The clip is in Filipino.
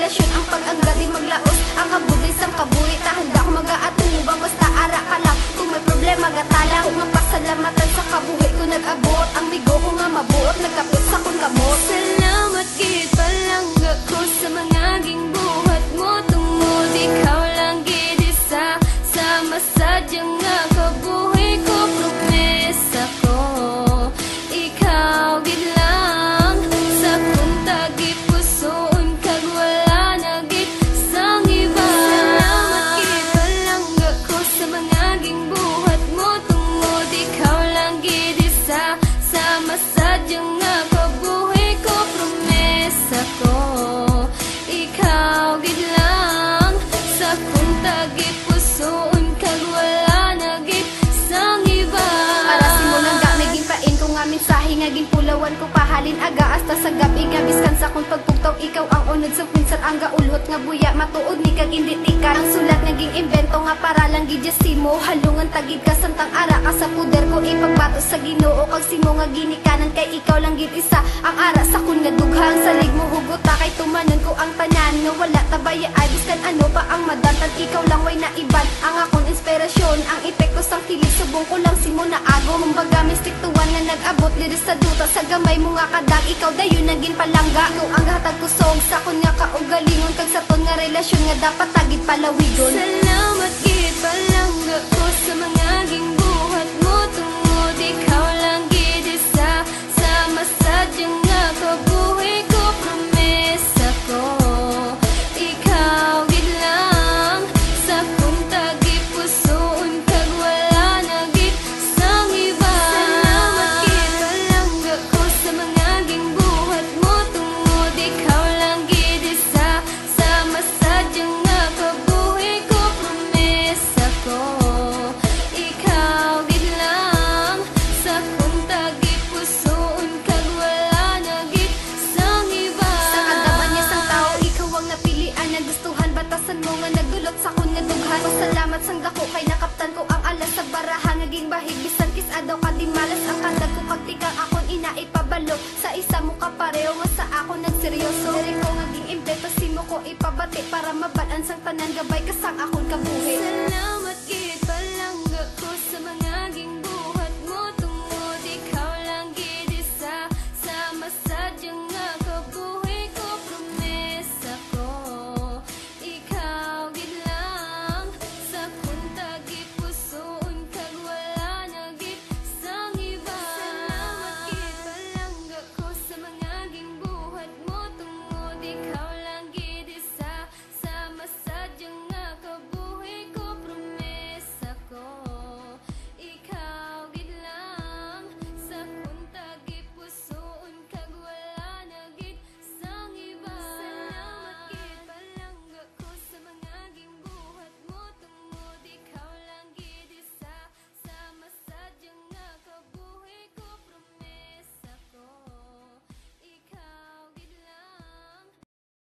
relasyon ang pag-angga di maglaos. Ang kabudi sang kaburi tahanda ko mag-aatubang basta ara ka lang. Kung may problema gatala ko nga pasalamatan sa kabuhi ko nag-abot. Ang bigo ko nga mabuot nagkapit sa kong kamot. Salamat gid palangga ko sa mga gingbuhat mo tungod ikaw lang gid isa sa masadyang nga kabuhi ko. Promesa ko ikaw gid lang sa kuntagi pusoon kag wala na gid sang iba. Salamat gid palangga ko sa mga gingbuhat mo tungod ikaw lang gid isa sa masadyang nga kabuhi ko. Promesa ko ikaw gid lang sa kuntagi pusoon kag wala na gid sang iba. Para simulang ga naging pain ko nga mensahe nga ginpulawan ko pahalin aga hasta sa gabi nga biskan sa kung pagpugtaw ikaw ang unod sa pinsan ang gaulhot nga buya matuod ni kag inditikan. Ang sulat naging invento nga para lang gid simo halungan tagid ka santang ara ka sa puder ko ipagbato sa Ginoo kag simo nga ginikanan kay ikaw lang gid isa ang ara sa kun nga dughang salig mo hugot ta kay tumanon ko ang tanan nga wala tabaya ay biskan ano pa ang madantan ikaw lang way naiban ang akong inspirasyon ang epekto sang kilig subong ko lang simo na ago kumbaga mystic tuwan nga nag-abot diri sa duta sa gamay mo nga kadag ikaw dayon naging palangga ikaw ang hatag kusog sa kun nga kaugalingon kag sa ton nga relasyon nga dapat tagid palawigon. Salamat gid palangga ko sa mga gingbuhat mo tungod ikaw lang gid isa sa masadyang nga kabuhi ko. Promesa ko ikaw gid lang sa kuntagi pusoon kag wala na gid sang iba. Salamat gid palangga ko sa mga gingbuhat mo tungod ikaw lang gid isa sa masadyang nga kabuhi ko. Promesa ko ikaw gid lang sa kuntagi pusoon kag wala na gid sang iba. Sa kadaban niya sang tao ikaw ang napilian nagustuhan batasan mo nga nagdulot sa kun nga dughan. Pasalamat sang dako kay nakaptan ko ang alas sa baraha naging bahig bisan kis adaw ka di malas ang kandag ko pagtikang akon ina ipabalo sa isa mo ka pareho nga sa ako nagseryoso. Diri ko nga ging impeto simo ko ipabati para mabal-an sang tanan gabay kasang ako